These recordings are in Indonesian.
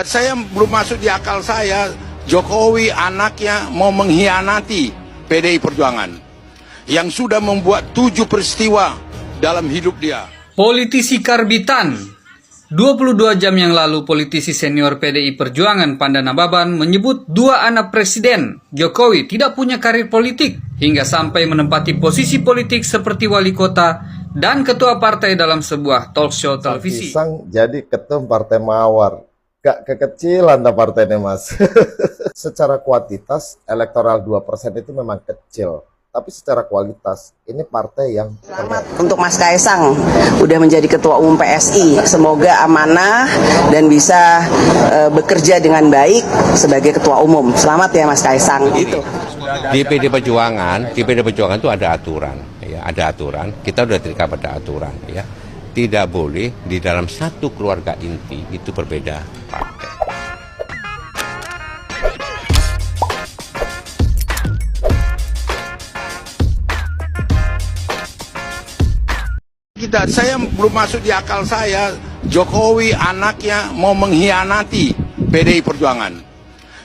Saya belum masuk di akal saya, Jokowi anaknya mau mengkhianati PDI Perjuangan yang sudah membuat 7 peristiwa dalam hidup dia. Politisi karbitan. 22 jam yang lalu politisi senior PDI Perjuangan Pandana Baban menyebut dua anak presiden Jokowi tidak punya karir politik hingga sampai menempati posisi politik seperti wali kota dan ketua partai dalam sebuah talk show televisi. Pisang jadi ketum partai Mawar. Gak kekecilan dah partainya, Mas. Secara kuantitas elektoral 2% itu memang kecil, tapi secara kualitas ini partai yang selamat untuk Mas Kaisang udah menjadi ketua umum PSI. Semoga amanah dan bisa bekerja dengan baik sebagai ketua umum. Selamat ya Mas Kaisang. Itu. Di PD Perjuangan itu ada aturan, ya, ada aturan. Kita sudah terikat pada aturan, ya. Tidak boleh di dalam satu keluarga inti itu berbeda partai. Saya belum masuk di akal saya, Jokowi anaknya mau mengkhianati PDI Perjuangan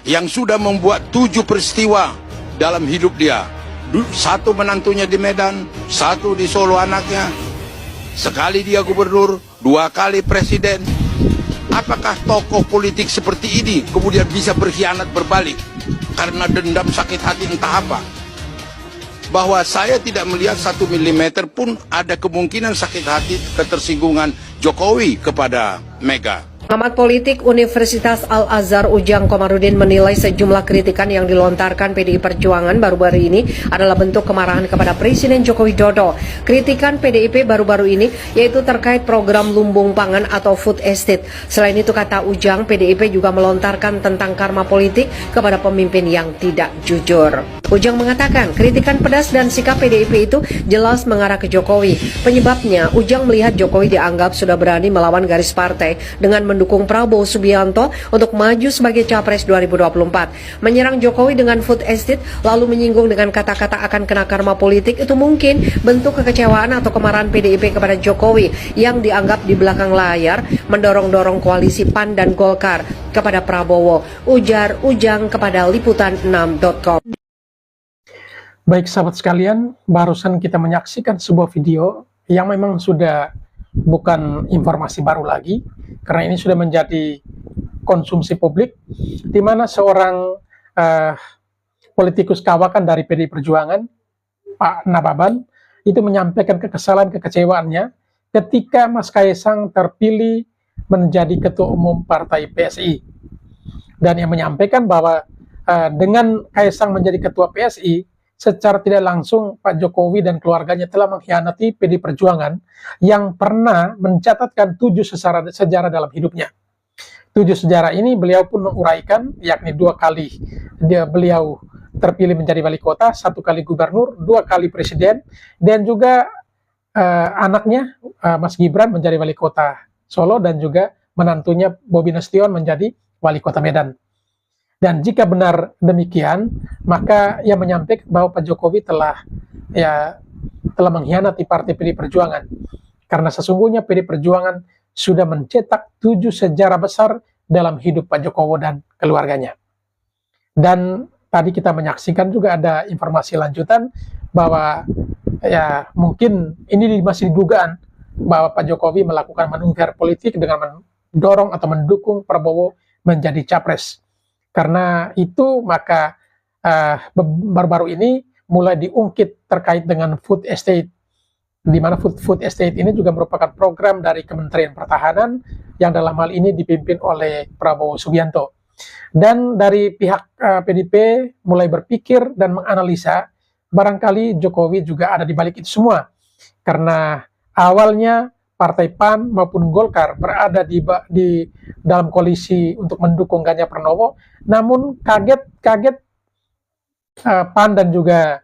yang sudah membuat 7 peristiwa dalam hidup dia. 1 menantunya di Medan, 1 di Solo anaknya. Sekali dia gubernur, 2 kali presiden. Apakah tokoh politik seperti ini kemudian bisa berkhianat berbalik karena dendam sakit hati entah apa? Bahwa saya tidak melihat 1 milimeter pun ada kemungkinan sakit hati ketersinggungan Jokowi kepada Mega. Pengamat politik Universitas Al-Azhar Ujang Komarudin menilai sejumlah kritikan yang dilontarkan PDI Perjuangan baru-baru ini adalah bentuk kemarahan kepada Presiden Joko Widodo. Kritikan PDIP baru-baru ini yaitu terkait program lumbung pangan atau food estate. Selain itu, kata Ujang, PDIP juga melontarkan tentang karma politik kepada pemimpin yang tidak jujur. Ujang mengatakan kritikan pedas dan sikap PDIP itu jelas mengarah ke Jokowi. Penyebabnya, Ujang melihat Jokowi dianggap sudah berani melawan garis partai dengan mendukung Prabowo Subianto untuk maju sebagai Capres 2024. Menyerang Jokowi dengan food estate lalu menyinggung dengan kata-kata akan kena karma politik itu mungkin bentuk kekecewaan atau kemarahan PDIP kepada Jokowi yang dianggap di belakang layar mendorong-dorong koalisi PAN dan Golkar kepada Prabowo. Ujar Ujang kepada liputan6.com. Baik sahabat sekalian, barusan kita menyaksikan sebuah video yang memang sudah bukan informasi baru lagi, karena ini sudah menjadi konsumsi publik, di mana seorang politikus kawakan dari PDI Perjuangan, Pak Nababan, itu menyampaikan kekesalan, kekecewaannya ketika Mas Kaisang terpilih menjadi ketua umum partai PSI. Dan yang menyampaikan bahwa dengan Kaisang menjadi ketua PSI, secara tidak langsung Pak Jokowi dan keluarganya telah mengkhianati PDI Perjuangan yang pernah mencatatkan 7 sejarah dalam hidupnya. 7 sejarah ini beliau pun menguraikan, yakni 2 kali beliau terpilih menjadi wali kota, 1 kali gubernur, 2 kali presiden, dan juga anaknya Mas Gibran menjadi wali kota Solo, dan juga menantunya Bobi Nasution menjadi wali kota Medan. Dan jika benar demikian, maka ia menyampaikan bahwa Pak Jokowi telah mengkhianati partai PDI Perjuangan. Karena sesungguhnya PDI Perjuangan sudah mencetak 7 sejarah besar dalam hidup Pak Jokowi dan keluarganya. Dan tadi kita menyaksikan juga ada informasi lanjutan bahwa mungkin ini masih dugaan bahwa Pak Jokowi melakukan manuver politik dengan mendorong atau mendukung Prabowo menjadi capres. Karena itu maka baru-baru ini mulai diungkit terkait dengan food estate, di mana food estate ini juga merupakan program dari Kementerian Pertahanan yang dalam hal ini dipimpin oleh Prabowo Subianto. Dan dari pihak PDIP mulai berpikir dan menganalisa barangkali Jokowi juga ada di balik itu semua. Karena awalnya Partai PAN maupun Golkar berada di dalam koalisi untuk mendukung Ganjar Pranowo, namun kaget PAN dan juga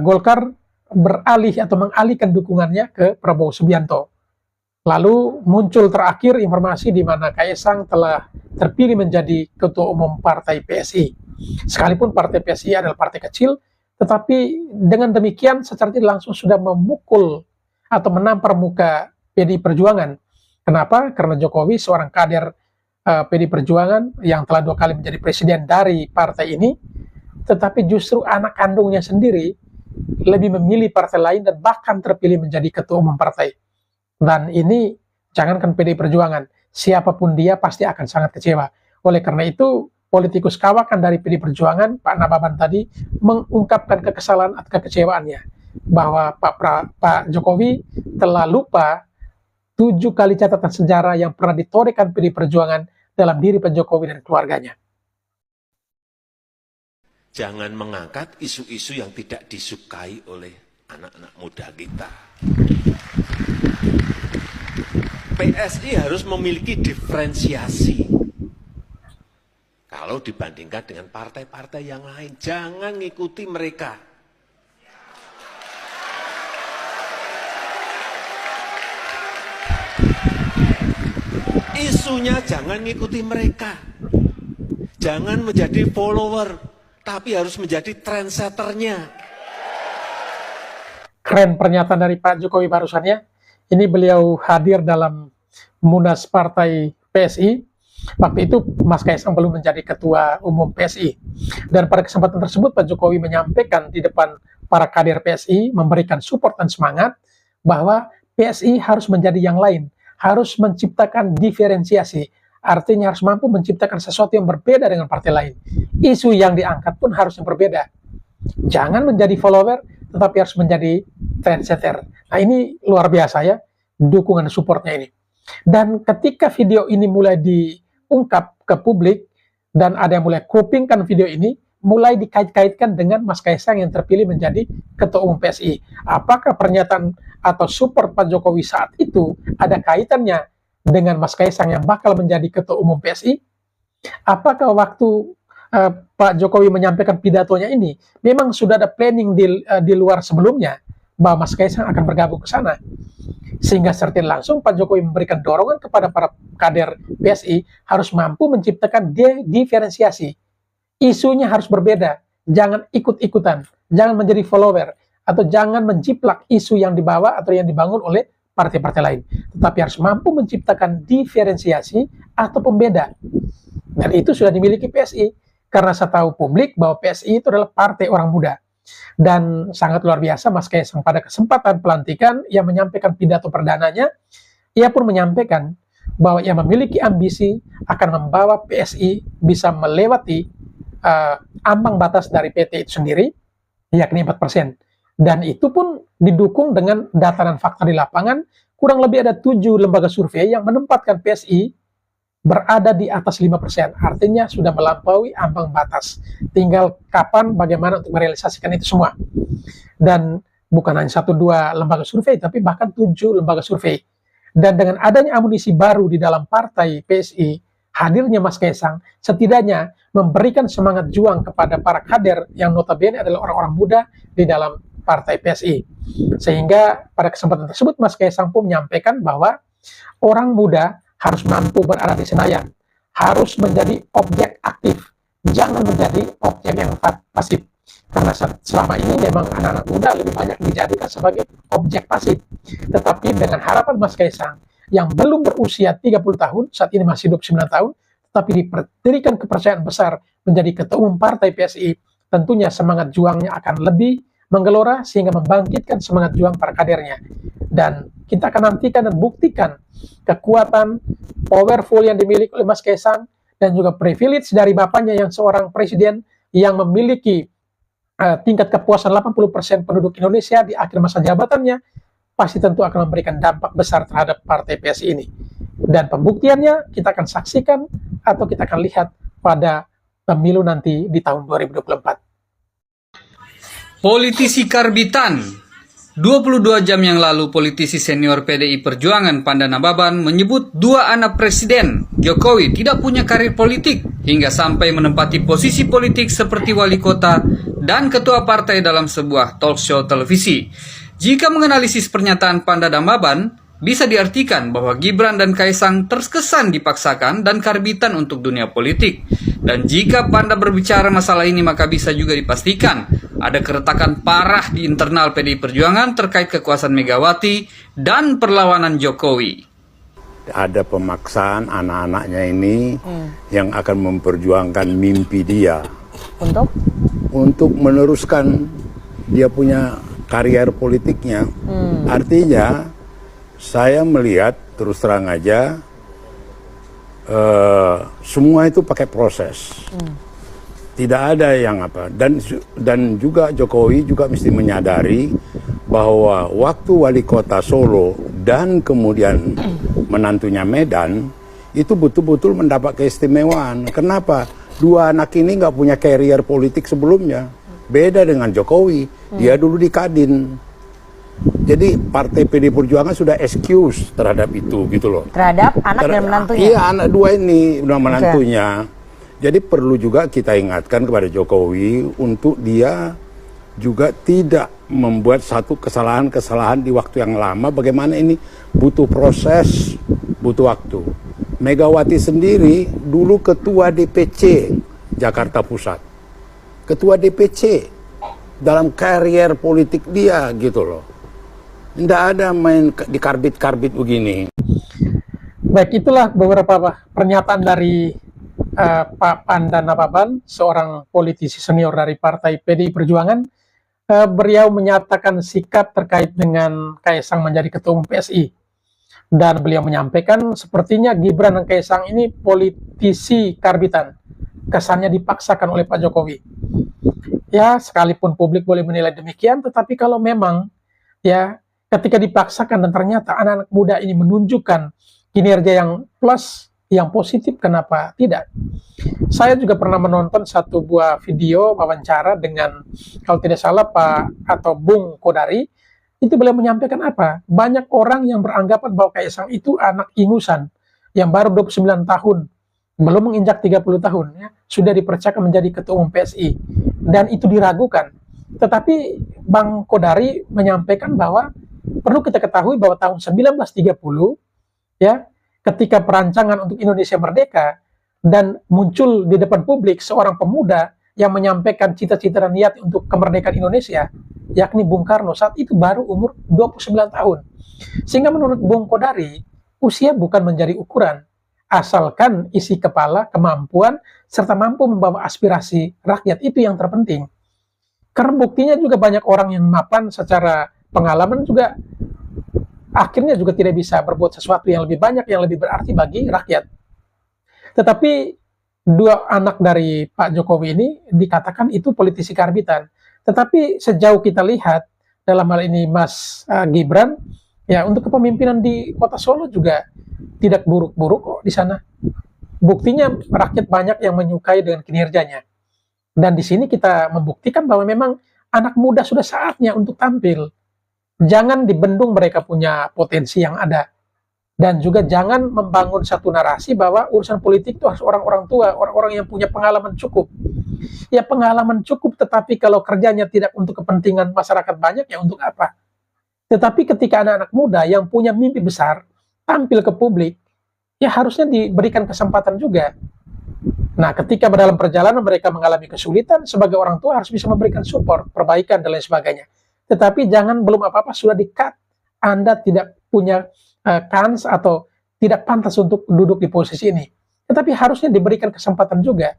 Golkar beralih atau mengalihkan dukungannya ke Prabowo Subianto. Lalu muncul terakhir informasi di mana Kaisang telah terpilih menjadi ketua umum partai PSI. Sekalipun partai PSI adalah partai kecil, tetapi dengan demikian secara tidak langsung sudah memukul atau menampar muka PDI Perjuangan. Kenapa? Karena Jokowi seorang kader PDI Perjuangan yang telah 2 kali menjadi presiden dari partai ini, tetapi justru anak kandungnya sendiri lebih memilih partai lain dan bahkan terpilih menjadi ketua umum partai. Dan ini jangankan PDI Perjuangan, siapapun dia pasti akan sangat kecewa. Oleh karena itu, politikus kawakan dari PDI Perjuangan, Pak Nababan tadi, mengungkapkan kekesalan atau kekecewaannya bahwa Pak Jokowi telah lupa 7 kali catatan sejarah yang pernah ditorehkan PDI Perjuangan dalam diri Pak Jokowi dan keluarganya. Jangan mengangkat isu-isu yang tidak disukai oleh anak-anak muda kita. PSI harus memiliki diferensiasi. Kalau dibandingkan dengan partai-partai yang lain, jangan ngikuti mereka. Isunya jangan ngikuti mereka. Jangan menjadi follower, tapi harus menjadi trendsetternya. Keren pernyataan dari Pak Jokowi barusan ya. Ini beliau hadir dalam Munas Partai PSI. Waktu itu Mas Kaisang belum menjadi ketua umum PSI. Dan pada kesempatan tersebut Pak Jokowi menyampaikan di depan para kader PSI, memberikan support dan semangat bahwa PSI harus menjadi yang lain, harus menciptakan diferensiasi. Artinya harus mampu menciptakan sesuatu yang berbeda dengan partai lain. Isu yang diangkat pun harus yang berbeda. Jangan menjadi follower, tetapi harus menjadi trendsetter. Nah ini luar biasa ya, dukungan supportnya ini. Dan ketika video ini mulai diungkap ke publik, dan ada yang mulai kupingkan video ini, mulai dikait-kaitkan dengan Mas Kaisang yang terpilih menjadi Ketua Umum PSI. Apakah pernyataan atau support Pak Jokowi saat itu ada kaitannya dengan Mas Kaisang yang bakal menjadi Ketua Umum PSI? Apakah waktu Pak Jokowi menyampaikan pidatonya ini memang sudah ada planning di luar sebelumnya bahwa Mas Kaisang akan bergabung ke sana, sehingga secara langsung Pak Jokowi memberikan dorongan kepada para kader PSI harus mampu menciptakan diferensiasi. Isunya harus berbeda, jangan ikut-ikutan, jangan menjadi follower, atau jangan menjiplak isu yang dibawa atau yang dibangun oleh partai-partai lain, tetapi harus mampu menciptakan diferensiasi atau pembeda. Dan itu sudah dimiliki PSI, karena saya tahu publik bahwa PSI itu adalah partai orang muda. Dan sangat luar biasa Mas Kaisang pada kesempatan pelantikan yang menyampaikan pidato perdananya, ia pun menyampaikan bahwa ia memiliki ambisi akan membawa PSI bisa melewati ambang batas dari PT itu sendiri, yakni 4%. Dan itu pun didukung dengan data dan fakta di lapangan. Kurang lebih ada 7 lembaga survei yang menempatkan PSI berada di atas 5%. Artinya sudah melampaui ambang batas. Tinggal kapan, bagaimana untuk merealisasikan itu semua. Dan bukan hanya 1-2 lembaga survei, tapi bahkan 7 lembaga survei. Dan dengan adanya amunisi baru di dalam partai PSI, hadirnya Mas Kaisang setidaknya memberikan semangat juang kepada para kader yang notabene adalah orang-orang muda di dalam partai PSI. Sehingga pada kesempatan tersebut Mas Kaisang pun menyampaikan bahwa orang muda harus mampu berada di Senayan, harus menjadi objek aktif, jangan menjadi objek yang pasif. Karena selama ini memang anak-anak muda lebih banyak dijadikan sebagai objek pasif. Tetapi dengan harapan Mas Kaisang yang belum berusia 30 tahun, saat ini masih 29 tahun, tetapi diberikan kepercayaan besar menjadi Ketua Umum Partai PSI, tentunya semangat juangnya akan lebih menggelora sehingga membangkitkan semangat juang para kadernya. Dan kita akan nantikan dan buktikan kekuatan powerful yang dimiliki oleh Mas Kaisang dan juga privilege dari bapaknya yang seorang presiden yang memiliki tingkat kepuasan 80% penduduk Indonesia di akhir masa jabatannya, pasti tentu akan memberikan dampak besar terhadap partai PSI ini. Dan pembuktiannya kita akan saksikan atau kita akan lihat pada pemilu nanti di tahun 2024. Politisi karbitan. 22 jam yang lalu politisi senior PDI Perjuangan Panda Nababan menyebut 2 anak presiden Jokowi tidak punya karir politik hingga sampai menempati posisi politik seperti wali kota dan ketua partai dalam sebuah talk show televisi. Jika menganalisis pernyataan Panda Nababan, bisa diartikan bahwa Gibran dan Kaisang terkesan dipaksakan dan karbitan untuk dunia politik. Dan jika Panda berbicara masalah ini, maka bisa juga dipastikan ada keretakan parah di internal PDI Perjuangan terkait kekuasaan Megawati dan perlawanan Jokowi. ada pemaksaan anak-anaknya ini yang akan memperjuangkan mimpi dia untuk meneruskan dia punya karier politiknya. Artinya saya melihat terus terang aja semua itu pakai proses. Tidak ada yang apa, dan juga Jokowi juga mesti menyadari bahwa waktu wali kota Solo dan kemudian menantunya Medan itu betul-betul mendapat keistimewaan. Kenapa? Dua anak ini nggak punya karier politik sebelumnya. Beda dengan Jokowi, dia dulu di Kadin. Jadi Partai PD Perjuangan sudah excuse terhadap itu gitu loh. Terhadap anak dan menantunya? Iya, anak dua ini dan menantunya. Jadi perlu juga kita ingatkan kepada Jokowi untuk dia juga tidak membuat satu kesalahan-kesalahan di waktu yang lama. Bagaimana ini butuh proses, butuh waktu. Megawati sendiri dulu ketua DPC Jakarta Pusat. Ketua DPC dalam karier politik dia gitu loh. Tidak ada main di karbit-karbit begini. Baik, itulah beberapa pernyataan dari Pak Panda Nababan, seorang politisi senior dari Partai PDI Perjuangan. Beliau menyatakan sikap terkait dengan Kaisang menjadi ketua umum PSI. Dan beliau menyampaikan sepertinya Gibran dan Kaisang ini politisi karbitan. Kesannya dipaksakan oleh Pak Jokowi. Ya, sekalipun publik boleh menilai demikian, tetapi kalau memang ya ketika dipaksakan dan ternyata anak-anak muda ini menunjukkan kinerja yang plus, yang positif, kenapa tidak? Saya juga pernah menonton satu buah video wawancara dengan, kalau tidak salah, Pak atau Bung Kodari. Itu beliau menyampaikan apa? Banyak orang yang beranggapan bahwa Kaisang itu anak ingusan yang baru 29 tahun, belum menginjak 30 tahun, ya, sudah dipercaya menjadi ketua umum PSI, dan itu diragukan. Tetapi Bang Kodari menyampaikan bahwa perlu kita ketahui bahwa tahun 1930, ya, ketika perancangan untuk Indonesia merdeka dan muncul di depan publik seorang pemuda yang menyampaikan cita-cita dan niat untuk kemerdekaan Indonesia, yakni Bung Karno, saat itu baru umur 29 tahun. Sehingga menurut Bung Kodari, usia bukan menjadi ukuran, asalkan isi kepala, kemampuan, serta mampu membawa aspirasi rakyat, itu yang terpenting. Karena buktinya juga banyak orang yang mapan secara pengalaman juga akhirnya juga tidak bisa berbuat sesuatu yang lebih banyak, yang lebih berarti bagi rakyat. Tetapi dua anak dari Pak Jokowi ini dikatakan itu politisi karbitan. Tetapi sejauh kita lihat, dalam hal ini Mas Gibran, ya untuk kepemimpinan di Kota Solo juga tidak buruk-buruk kok di sana. Buktinya rakyat banyak yang menyukai dengan kinerjanya. Dan di sini kita membuktikan bahwa memang anak muda sudah saatnya untuk tampil. Jangan dibendung mereka punya potensi yang ada. Dan juga jangan membangun satu narasi bahwa urusan politik itu harus orang-orang tua, orang-orang yang punya pengalaman cukup. Ya pengalaman cukup, tetapi kalau kerjanya tidak untuk kepentingan masyarakat banyak, ya untuk apa? Tetapi ketika anak-anak muda yang punya mimpi besar, tampil ke publik, ya harusnya diberikan kesempatan juga. Nah, ketika dalam perjalanan mereka mengalami kesulitan, sebagai orang tua harus bisa memberikan support, perbaikan, dan lain sebagainya. Tetapi jangan belum apa-apa sudah di-cut. Anda tidak punya kans atau tidak pantas untuk duduk di posisi ini. Tetapi harusnya diberikan kesempatan juga.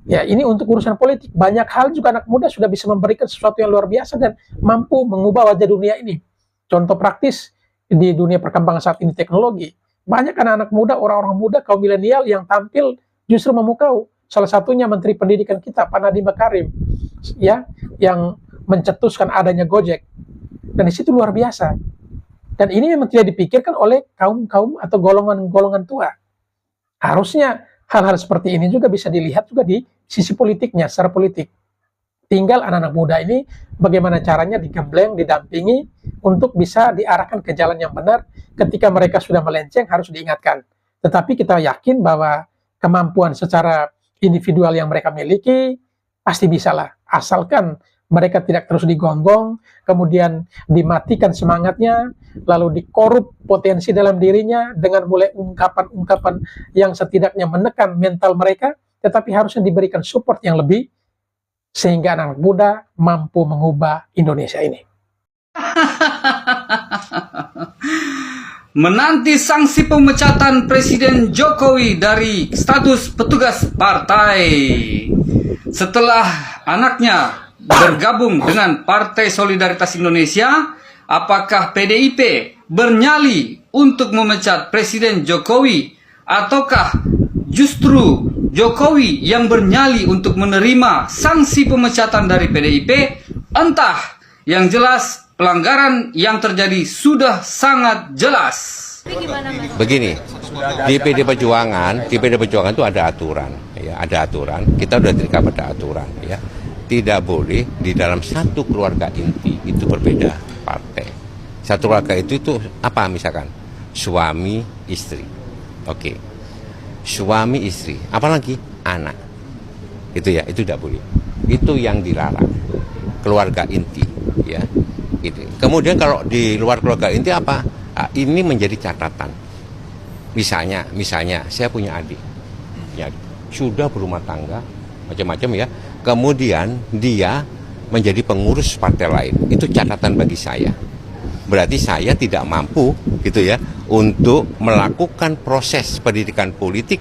Ya, ini untuk urusan politik. Banyak hal juga anak muda sudah bisa memberikan sesuatu yang luar biasa dan mampu mengubah wajah dunia ini. Contoh praktis di dunia perkembangan saat ini teknologi. Banyak anak-anak muda, orang-orang muda, kaum milenial yang tampil justru memukau. Salah satunya Menteri Pendidikan kita, Pak Nadiem Makarim, ya, yang mencetuskan adanya Gojek. Dan di situ luar biasa. Dan ini memang tidak dipikirkan oleh kaum-kaum atau golongan-golongan tua. Harusnya hal-hal seperti ini juga bisa dilihat juga di sisi politiknya, secara politik. Tinggal anak-anak muda ini bagaimana caranya digembleng, didampingi untuk bisa diarahkan ke jalan yang benar. Ketika mereka sudah melenceng harus diingatkan. Tetapi kita yakin bahwa kemampuan secara individual yang mereka miliki pasti bisalah, asalkan mereka tidak terus digonggong, kemudian dimatikan semangatnya, lalu dikorup potensi dalam dirinya dengan mulai ungkapan-ungkapan yang setidaknya menekan mental mereka, tetapi harusnya diberikan support yang lebih, sehingga anak muda mampu mengubah Indonesia ini. menanti sanksi pemecatan Presiden Jokowi dari status petugas partai. Setelah anaknya bergabung dengan Partai Solidaritas Indonesia, apakah PDIP bernyali untuk memecat Presiden Jokowi ataukah justru Jokowi yang bernyali untuk menerima sanksi pemecatan dari PDIP? Entah, yang jelas pelanggaran yang terjadi sudah sangat jelas. Begini, di PD Perjuangan itu ada aturan, ya, ada aturan. Kita sudah terikat pada aturan, ya. Tidak boleh di dalam satu keluarga inti itu berbeda partai. Satu keluarga itu apa misalkan? Suami, istri. Oke. Suami, istri, apalagi anak. Itu ya, itu tidak boleh. Itu yang dilarang. Keluarga inti, ya. Kemudian kalau di luar keluarga inti apa? Ini menjadi catatan. Misalnya saya punya adik, ya, sudah berumah tangga, macam-macam ya. Kemudian dia menjadi pengurus partai lain. Itu catatan bagi saya. Berarti saya tidak mampu, gitu ya, untuk melakukan proses pendidikan politik,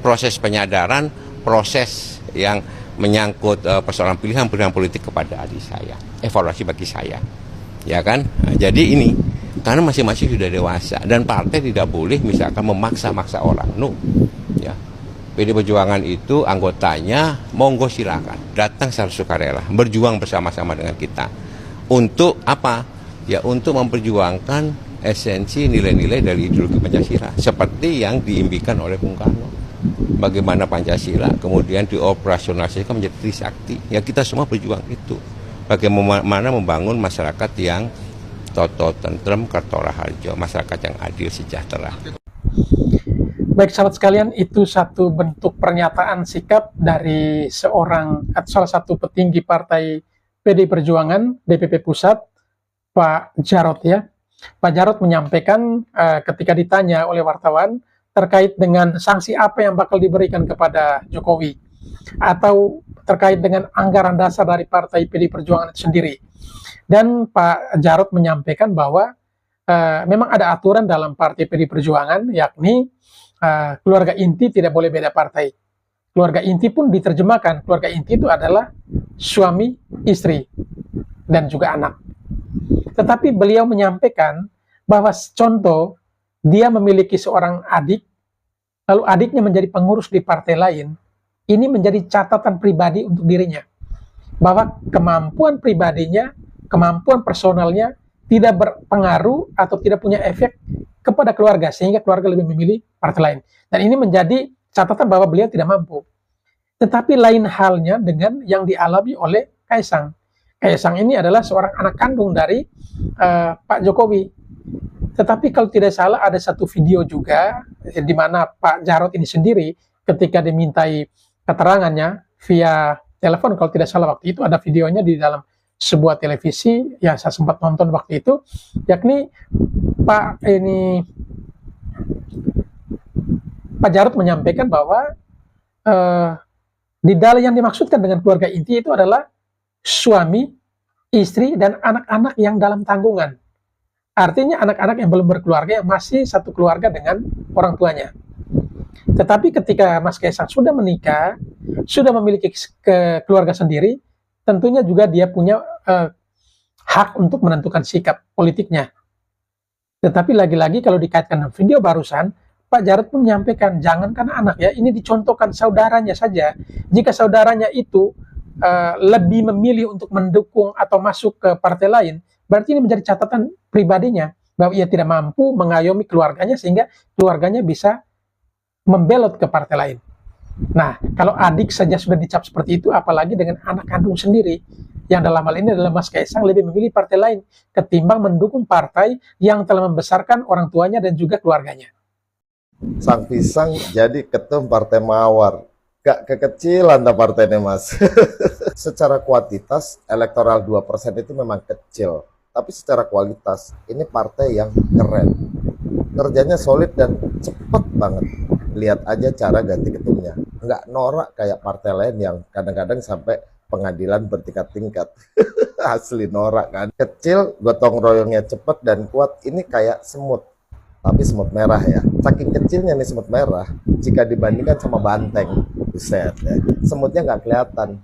proses penyadaran, proses yang menyangkut persoalan pilihan politik kepada adik saya. Evaluasi bagi saya. Ya kan? Nah, jadi ini karena masing-masing sudah dewasa dan partai tidak boleh misalkan memaksa-maksa orang. No. Ya. PD Perjuangan itu anggotanya monggo silakan datang secara sukarela, berjuang bersama-sama dengan kita. Untuk apa? Ya untuk memperjuangkan esensi nilai-nilai dari ideologi Pancasila seperti yang diimpikan oleh Bung Karno. Bagaimana Pancasila kemudian dioperasionalisasikan menjadi Trisakti. Ya kita semua berjuang itu. Bagaimana membangun masyarakat yang toto tentrem, kertora harjo, masyarakat yang adil sejahtera. Baik sahabat sekalian, itu satu bentuk pernyataan sikap dari salah satu petinggi partai PDI Perjuangan DPP Pusat, Pak Jarod ya. Pak Jarod menyampaikan ketika ditanya oleh wartawan terkait dengan sanksi apa yang bakal diberikan kepada Jokowi atau terkait dengan anggaran dasar dari partai PDI Perjuangan itu sendiri. Dan Pak Jarod menyampaikan bahwa memang ada aturan dalam partai PDI Perjuangan, yakni keluarga inti tidak boleh beda partai. Keluarga inti pun diterjemahkan, keluarga inti itu adalah suami, istri, dan juga anak. Tetapi beliau menyampaikan bahwa contoh, dia memiliki seorang adik, lalu adiknya menjadi pengurus di partai lain, ini menjadi catatan pribadi untuk dirinya. Bahwa kemampuan pribadinya, kemampuan personalnya tidak berpengaruh atau tidak punya efek kepada keluarga, sehingga keluarga lebih memilih partai lain. Dan ini menjadi catatan bahwa beliau tidak mampu. Tetapi lain halnya dengan yang dialami oleh Kaisang. Kaisang ini adalah seorang anak kandung dari Pak Jokowi. Tetapi kalau tidak salah ada satu video juga di mana Pak Jarod ini sendiri ketika dimintai keterangannya via telepon, kalau tidak salah waktu itu ada videonya di dalam sebuah televisi yang saya sempat nonton waktu itu, yakni Pak Jarod menyampaikan bahwa di dalam yang dimaksudkan dengan keluarga inti itu adalah suami, istri, dan anak-anak yang dalam tanggungan. Artinya anak-anak yang belum berkeluarga yang masih satu keluarga dengan orang tuanya. Tetapi ketika Mas Kaisang sudah menikah, sudah memiliki keluarga sendiri, tentunya juga dia punya hak untuk menentukan sikap politiknya. Tetapi lagi-lagi kalau dikaitkan dengan video barusan, Pak Jarod pun menyampaikan, jangankan anak ya, ini dicontohkan saudaranya saja. Jika saudaranya itu lebih memilih untuk mendukung atau masuk ke partai lain, berarti ini menjadi catatan pribadinya, bahwa ia tidak mampu mengayomi keluarganya sehingga keluarganya bisa membelot ke partai lain. Nah, kalau adik saja sudah dicap seperti itu, apalagi dengan anak kandung sendiri, yang dalam hal ini adalah Mas Kaisang lebih memilih partai lain ketimbang mendukung partai yang telah membesarkan orang tuanya dan juga keluarganya. Sang pisang jadi ketum partai mawar. Gak kekecilan dah partainya mas. Secara kuantitas elektoral 2% itu memang kecil, tapi secara kualitas ini partai yang keren. Kerjanya solid dan cepet banget. Lihat aja cara ganti ketumnya. Nggak norak kayak partai lain yang kadang-kadang sampai pengadilan bertingkat-tingkat. Asli norak kan. Kecil, gotong royongnya cepet dan kuat. Ini kayak semut. tapi semut merah ya. Saking kecilnya nih semut merah, jika dibandingkan sama banteng, buset ya. Semutnya nggak kelihatan,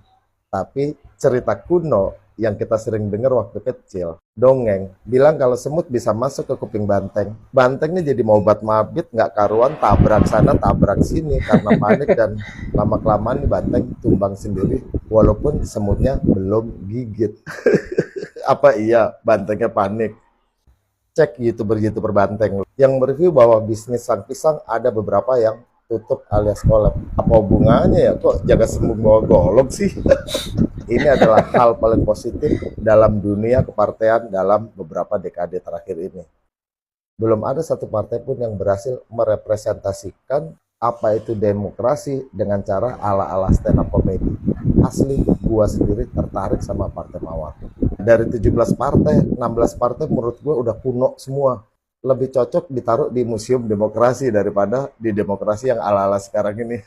tapi cerita kuno yang kita sering dengar waktu kecil, dongeng, bilang kalau semut bisa masuk ke kuping banteng. Bantengnya jadi mau obat mabit, nggak karuan, tabrak sana, tabrak sini, karena panik dan lama-kelamaan nih banteng tumbang sendiri, walaupun semutnya belum gigit. Apa iya bantengnya panik? Cek YouTuber banteng yang mereview bahwa bisnis sang pisang ada beberapa yang tutup alias collab. Apa hubungannya ya, kok jaga sembung bawa golok sih? Ini adalah hal paling positif dalam dunia kepartean dalam beberapa dekade terakhir ini. Belum ada satu partai pun yang berhasil merepresentasikan apa itu demokrasi dengan cara ala-ala stand up comedy. Asli, gua sendiri tertarik sama Partai Mawar. Dari 17 partai, 16 partai menurut gua udah kuno semua. Lebih cocok ditaruh di museum demokrasi daripada di demokrasi yang ala-ala sekarang ini.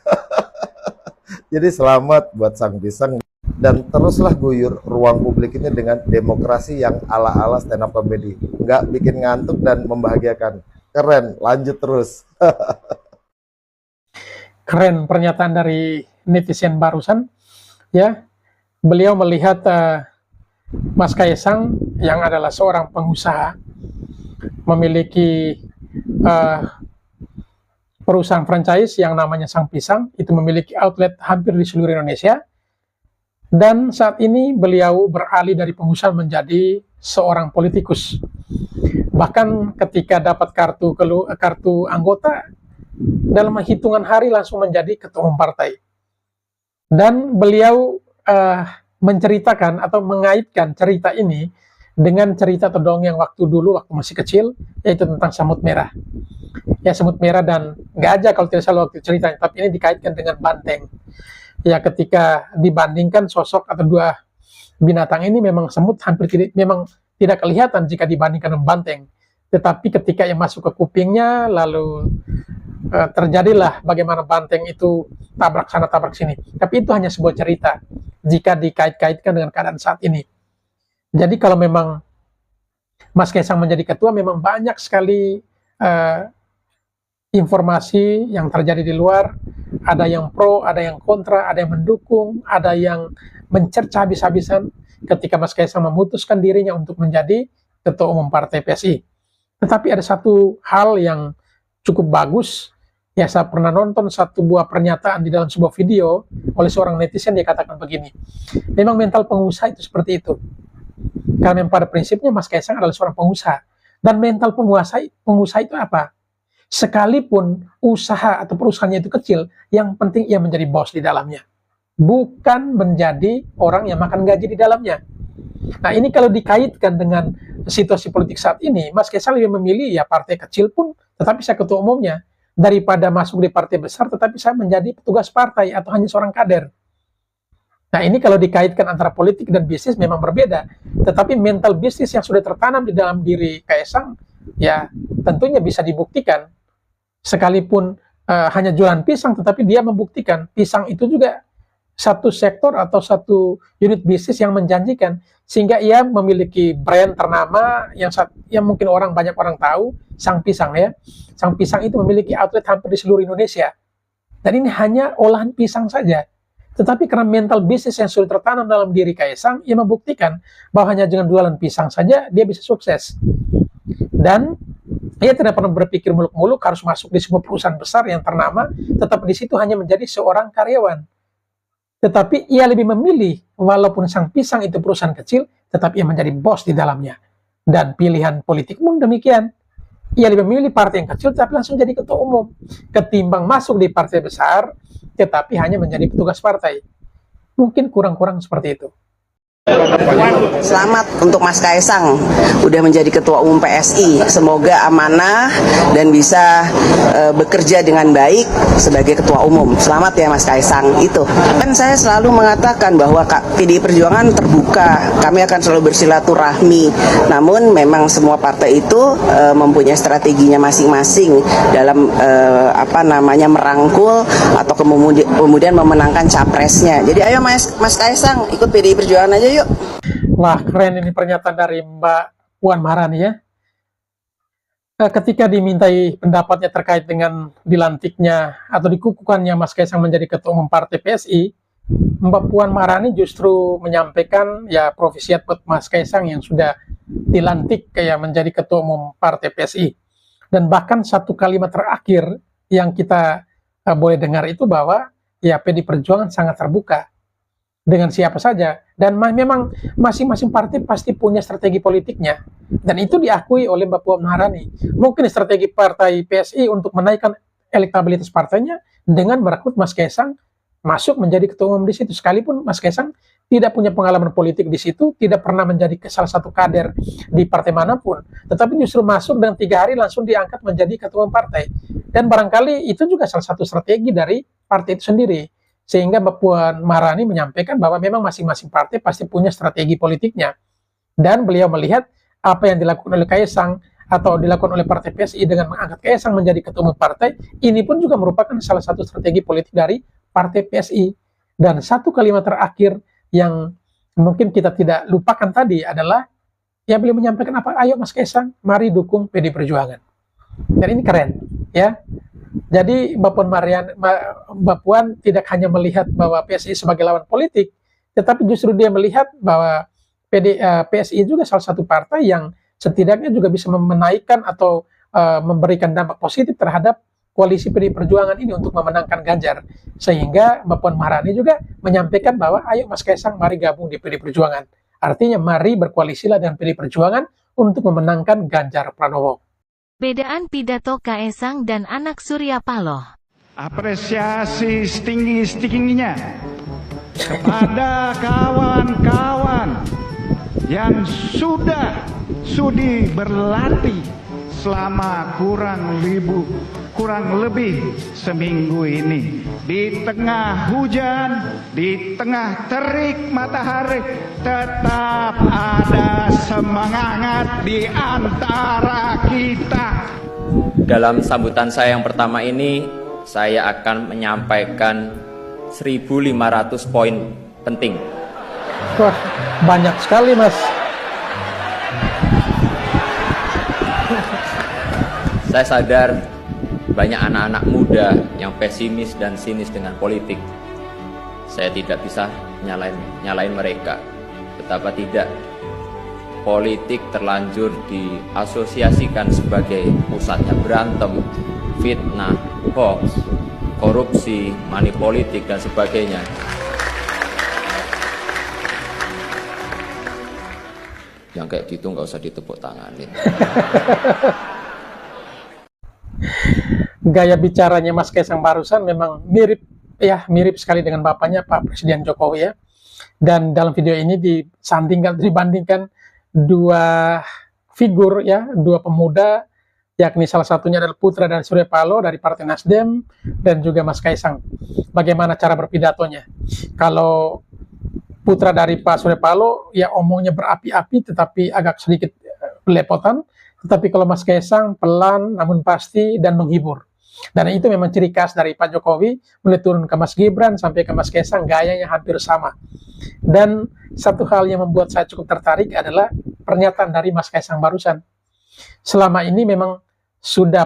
Jadi selamat buat sang pisang. Dan teruslah guyur ruang publik ini dengan demokrasi yang ala-ala stand up comedy. Nggak bikin ngantuk dan membahagiakan. Keren, lanjut terus. Keren pernyataan dari netizen barusan. Ya, beliau melihat Mas Kaisang yang adalah seorang pengusaha, memiliki perusahaan franchise yang namanya Sang Pisang, itu memiliki outlet hampir di seluruh Indonesia, dan saat ini beliau beralih dari pengusaha menjadi seorang politikus. Bahkan ketika dapat kartu anggota, dalam hitungan hari langsung menjadi ketua umum partai. Dan beliau menceritakan atau mengaitkan cerita ini dengan cerita atau dongeng waktu dulu waktu masih kecil, yaitu tentang semut merah. Ya, semut merah dan gajah kalau tidak salah waktu ceritanya, tapi ini dikaitkan dengan banteng. Ya, ketika dibandingkan sosok atau dua binatang ini, memang semut hampir tidak kelihatan jika dibandingkan dengan banteng. Tetapi ketika yang masuk ke kupingnya, lalu terjadilah bagaimana banteng itu tabrak sana tabrak sini. Tapi itu hanya sebuah cerita jika dikait-kaitkan dengan keadaan saat ini. Jadi kalau memang Mas Kaisang menjadi ketua, memang banyak sekali informasi yang terjadi di luar. Ada yang pro, ada yang kontra, ada yang mendukung, ada yang mencerca habis-habisan ketika Mas Kaisang memutuskan dirinya untuk menjadi ketua umum partai PSI. Tetapi ada satu hal yang cukup bagus. Ya, saya pernah nonton satu buah pernyataan di dalam sebuah video oleh seorang netizen. Dia katakan begini, memang mental pengusaha itu seperti itu. Karena pada prinsipnya Mas Kaisang adalah seorang pengusaha. Dan mental pengusaha itu apa? Sekalipun usaha atau perusahaannya itu kecil, yang penting ia menjadi bos di dalamnya. Bukan menjadi orang yang makan gaji di dalamnya. Nah, ini kalau dikaitkan dengan situasi politik saat ini, Mas Kaisang lebih memilih ya partai kecil pun, tetapi saya ketua umumnya, daripada masuk di partai besar, tetapi saya menjadi petugas partai atau hanya seorang kader. Nah, ini kalau dikaitkan antara politik dan bisnis memang berbeda. Tetapi mental bisnis yang sudah tertanam di dalam diri Kaisang, ya tentunya bisa dibuktikan. Sekalipun hanya jualan pisang, tetapi dia membuktikan pisang itu juga satu sektor atau satu unit bisnis yang menjanjikan, sehingga ia memiliki brand ternama yang mungkin banyak orang tahu, Sang Pisang ya. Sang Pisang itu memiliki outlet hampir di seluruh Indonesia. Dan ini hanya olahan pisang saja. Tetapi karena mental bisnis yang sudah tertanam dalam diri Kaisang, ia membuktikan bahwa hanya dengan jualan pisang saja dia bisa sukses. Dan ia tidak pernah berpikir muluk-muluk harus masuk di sebuah perusahaan besar yang ternama, tetapi di situ hanya menjadi seorang karyawan. Tetapi ia lebih memilih, walaupun Sang Pisang itu perusahaan kecil, tetapi ia menjadi bos di dalamnya. Dan pilihan politik pun demikian. Ia lebih memilih partai yang kecil, tapi langsung jadi ketua umum. Ketimbang masuk di partai besar, tetapi hanya menjadi petugas partai. Mungkin kurang-kurang seperti itu. Selamat untuk Mas Kaisang udah menjadi ketua umum PSI. Semoga amanah dan bisa bekerja dengan baik sebagai ketua umum. Selamat ya Mas Kaisang. Itu kan saya selalu mengatakan bahwa PDI Perjuangan terbuka. Kami akan selalu bersilaturahmi. Namun memang semua partai itu mempunyai strateginya masing-masing dalam merangkul atau kemudian memenangkan capresnya. Jadi ayo Mas Kaisang ikut PDI Perjuangan aja yuk. Wah, keren ini pernyataan dari Mbak Puan Maharani ya. ketika dimintai pendapatnya terkait dengan dilantiknya atau dikukuhkannya Mas Kaisang menjadi Ketua Umum Partai PSI, Mbak Puan Maharani justru menyampaikan ya profisiat buat Mas Kaisang yang sudah dilantik kayak menjadi Ketua Umum Partai PSI. Dan bahkan satu kalimat terakhir yang kita boleh dengar itu bahwa ya PD Perjuangan sangat terbuka dengan siapa saja, dan memang masing-masing partai pasti punya strategi politiknya, dan itu diakui oleh Mbak Puan Maharani. Mungkin strategi partai PSI untuk menaikkan elektabilitas partainya dengan merekrut Mas Kaisang masuk menjadi ketua umum di situ, sekalipun Mas Kaisang tidak punya pengalaman politik di situ, tidak pernah menjadi salah satu kader di partai manapun, tetapi justru masuk dan 3 hari langsung diangkat menjadi ketua umum partai. Dan barangkali itu juga salah satu strategi dari partai itu sendiri, sehingga Mbak Puan Maharani menyampaikan bahwa memang masing-masing partai pasti punya strategi politiknya, dan beliau melihat apa yang dilakukan oleh Kaisang atau dilakukan oleh partai PSI dengan mengangkat Kaisang menjadi ketua umum partai, ini pun juga merupakan salah satu strategi politik dari partai PSI. Dan satu kalimat terakhir yang mungkin kita tidak lupakan tadi adalah ya beliau menyampaikan apa, ayo Mas Kaisang, mari dukung PD Perjuangan. Dan ini keren ya. Jadi Mbak Puan tidak hanya melihat bahwa PSI sebagai lawan politik, tetapi justru dia melihat bahwa PSI juga salah satu partai yang setidaknya juga bisa menaikkan atau memberikan dampak positif terhadap koalisi PD Perjuangan ini untuk memenangkan Ganjar. Sehingga Mbak Puan Maharani juga menyampaikan bahwa ayo Mas Kaisang mari gabung di PD Perjuangan. Artinya mari berkoalisilah dengan PD Perjuangan untuk memenangkan Ganjar Pranowo. Bedaan pidato Kaesang dan anak Surya Paloh. Apresiasi setinggi-tingginya kepada kawan-kawan yang sudi berlatih selama kurang lebih seminggu ini, di tengah hujan, di tengah terik matahari, tetap ada semangat di antara kita. Dalam sambutan saya yang pertama ini, saya akan menyampaikan 1.500 poin penting. Wah, banyak sekali Mas. Saya sadar banyak anak-anak muda yang pesimis dan sinis dengan politik. Saya tidak bisa nyalain mereka. Betapa tidak, politik terlanjur diasosiasikan sebagai pusatnya berantem, fitnah, hoax, korupsi, money politik, dan sebagainya. Yang kayak gitu nggak usah ditepuk tanganin. Gaya bicaranya Mas Kaisang barusan memang mirip sekali dengan bapaknya Pak Presiden Jokowi ya. Dan dalam video ini dibandingkan dua figur ya, dua pemuda, yakni salah satunya adalah putra dari Surya Paloh dari Partai Nasdem dan juga Mas Kaisang. Bagaimana cara berpidatonya? Kalau putra dari Pak Surya Paloh ya omongnya berapi-api tetapi agak sedikit belepotan. Tetapi kalau Mas Kaisang pelan namun pasti dan menghibur. Dan itu memang ciri khas dari Pak Jokowi, mulai turun ke Mas Gibran sampai ke Mas Kaisang, gayanya hampir sama. Dan satu hal yang membuat saya cukup tertarik adalah pernyataan dari Mas Kaisang barusan. Selama ini memang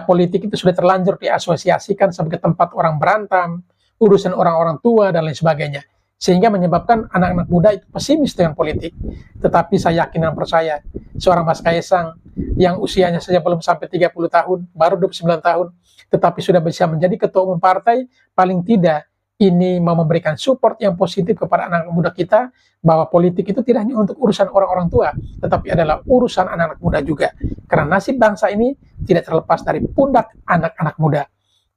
politik itu sudah terlanjur diasosiasikan sebagai tempat orang berantem, urusan orang-orang tua dan lain sebagainya. Sehingga menyebabkan anak-anak muda itu pesimis dengan politik. Tetapi saya yakin dan percaya, seorang Mas Kaisang yang usianya saja belum sampai 30 tahun, baru 29 tahun, tetapi sudah bisa menjadi ketua umum partai, paling tidak ini mau memberikan support yang positif kepada anak-anak muda kita, bahwa politik itu tidak hanya untuk urusan orang-orang tua, tetapi adalah urusan anak-anak muda juga. Karena nasib bangsa ini tidak terlepas dari pundak anak-anak muda.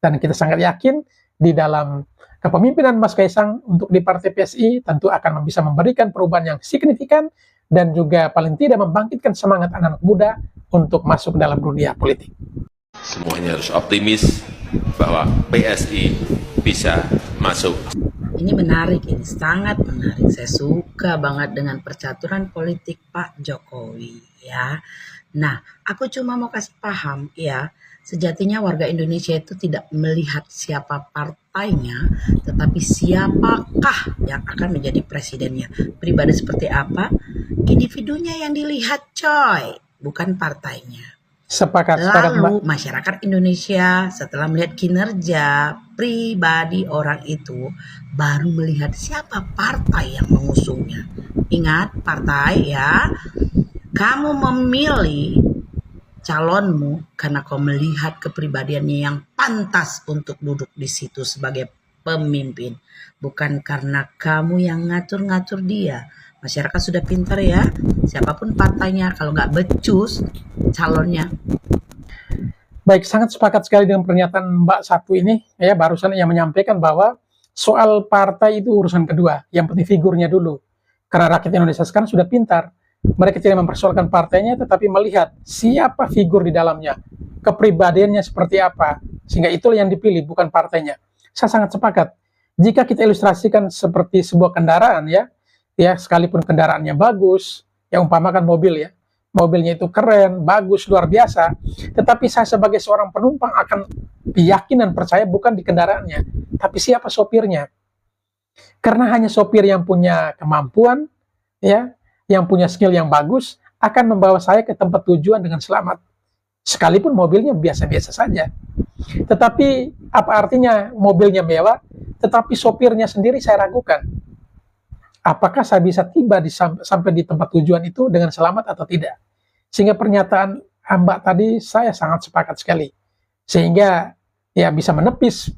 Dan kita sangat yakin di dalam kepemimpinan Mas Kaisang untuk di Partai PSI tentu akan bisa memberikan perubahan yang signifikan dan juga paling tidak membangkitkan semangat anak-anak muda untuk masuk dalam dunia politik. Semuanya harus optimis bahwa PSI bisa masuk. Ini menarik, ini sangat menarik. Saya suka banget dengan percaturan politik Pak Jokowi ya. Nah, aku cuma mau kasih paham ya. Sejatinya warga Indonesia itu tidak melihat siapa partainya, tetapi siapakah yang akan menjadi presidennya. Pribadi seperti apa? Individunya yang dilihat coy, bukan partainya. Sepakat, Mbak. Lalu masyarakat Indonesia setelah melihat kinerja pribadi orang itu baru melihat siapa partai yang mengusungnya. Ingat partai ya, kamu memilih calonmu karena kau melihat kepribadiannya yang pantas untuk duduk di situ sebagai pemimpin, bukan karena kamu yang ngatur-ngatur dia. Masyarakat sudah pintar ya, siapapun partainya kalau nggak becus calonnya. Baik, sangat sepakat sekali dengan pernyataan Mbak Satu ini, ya, barusan yang menyampaikan bahwa soal partai itu urusan kedua, yang penting figurnya dulu. Karena rakyat Indonesia sekarang sudah pintar, mereka tidak mempersoalkan partainya, tetapi melihat siapa figur di dalamnya, kepribadiannya seperti apa, sehingga itulah yang dipilih, bukan partainya. Saya sangat sepakat. Jika kita ilustrasikan seperti sebuah kendaraan, ya sekalipun kendaraannya bagus, ya umpamakan mobil, ya, mobilnya itu keren, bagus, luar biasa, tetapi saya sebagai seorang penumpang akan yakin dan percaya bukan di kendaraannya, tapi siapa sopirnya. Karena hanya sopir yang punya kemampuan, ya, yang punya skill yang bagus, akan membawa saya ke tempat tujuan dengan selamat. Sekalipun mobilnya biasa-biasa saja. Tetapi apa artinya mobilnya mewah, tetapi sopirnya sendiri saya ragukan. Apakah saya bisa tiba sampai di tempat tujuan itu dengan selamat atau tidak? Sehingga pernyataan Mbak tadi saya sangat sepakat sekali. Sehingga ya bisa menepis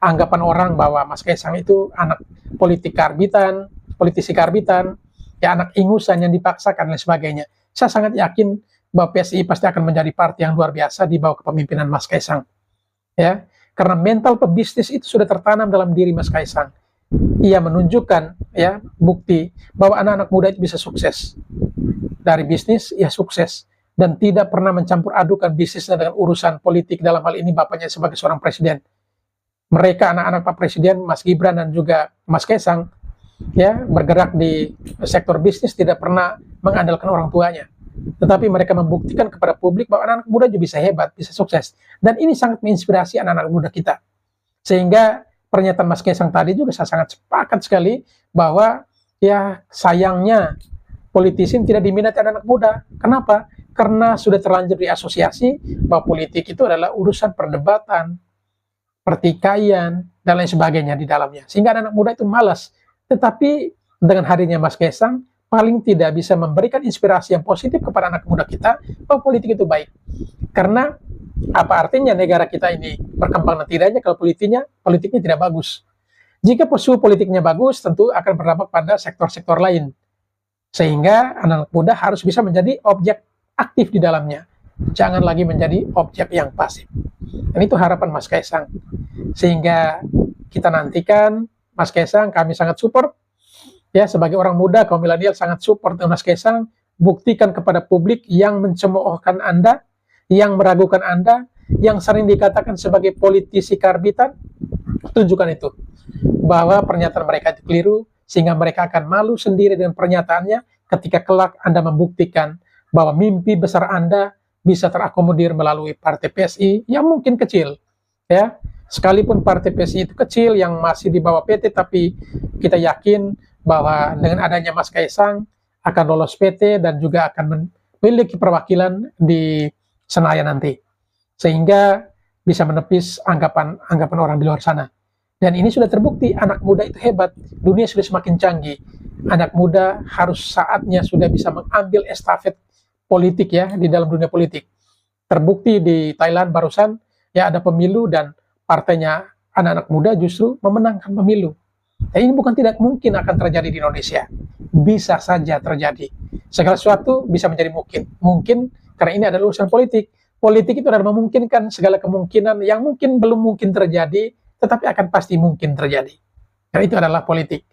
anggapan orang bahwa Mas Kaisang itu anak politisi karbitan, ya anak ingusan yang dipaksakan dan sebagainya. Saya sangat yakin bahwa PSI pasti akan menjadi partai yang luar biasa di bawah kepemimpinan Mas Kaisang. Ya, karena mental pebisnis itu sudah tertanam dalam diri Mas Kaisang. Ia menunjukkan ya bukti bahwa anak-anak muda itu bisa sukses. Dari bisnis ia sukses dan tidak pernah mencampur adukan bisnisnya dengan urusan politik, dalam hal ini bapaknya sebagai seorang presiden. Mereka anak-anak Pak Presiden, Mas Gibran dan juga Mas Kaisang ya bergerak di sektor bisnis, tidak pernah mengandalkan orang tuanya. Tetapi mereka membuktikan kepada publik bahwa anak-anak muda juga bisa hebat, bisa sukses. Dan ini sangat menginspirasi anak-anak muda kita. Sehingga pernyataan Mas Kaisang tadi juga saya sangat sepakat sekali bahwa ya sayangnya politisi tidak diminati anak-anak muda. Kenapa? Karena sudah terlanjur diasosiasi bahwa politik itu adalah urusan perdebatan, pertikaian, dan lain sebagainya di dalamnya. Sehingga anak-anak muda itu malas. Tetapi dengan hadirnya Mas Kaisang, paling tidak bisa memberikan inspirasi yang positif kepada anak muda kita bahwa politik itu baik. Karena apa artinya negara kita ini berkembang dan tidaknya kalau politiknya tidak bagus. Jika suhu politiknya bagus, tentu akan berdampak pada sektor-sektor lain. Sehingga anak muda harus bisa menjadi objek aktif di dalamnya. Jangan lagi menjadi objek yang pasif. Dan itu harapan Mas Kaisang. Sehingga kita nantikan Mas Kaisang, kami sangat support. Ya, sebagai orang muda, kaum milenial sangat support Mas Kaisang. Buktikan kepada publik yang mencemoohkan Anda, yang meragukan Anda, yang sering dikatakan sebagai politisi karbitan, tunjukkan itu. Bahwa pernyataan mereka itu keliru, sehingga mereka akan malu sendiri dengan pernyataannya ketika kelak Anda membuktikan bahwa mimpi besar Anda bisa terakomodir melalui partai PSI yang mungkin kecil. Ya, sekalipun partai PSI itu kecil yang masih di bawah PT, tapi kita yakin bahwa dengan adanya Mas Kaisang akan lolos PT dan juga akan memiliki perwakilan di Senayan nanti. Sehingga bisa menepis anggapan orang di luar sana. Dan ini sudah terbukti, anak muda itu hebat. Dunia sudah semakin canggih. Anak muda harus saatnya sudah bisa mengambil estafet politik ya, di dalam dunia politik. Terbukti di Thailand barusan, ya ada pemilu dan partainya anak-anak muda justru memenangkan pemilu. Dan ini bukan tidak mungkin akan terjadi di Indonesia. Bisa saja terjadi. Segala sesuatu bisa menjadi mungkin. Mungkin karena ini adalah urusan politik. Politik itu adalah memungkinkan segala kemungkinan yang mungkin belum mungkin terjadi, tetapi akan pasti mungkin terjadi. Dan itu adalah politik.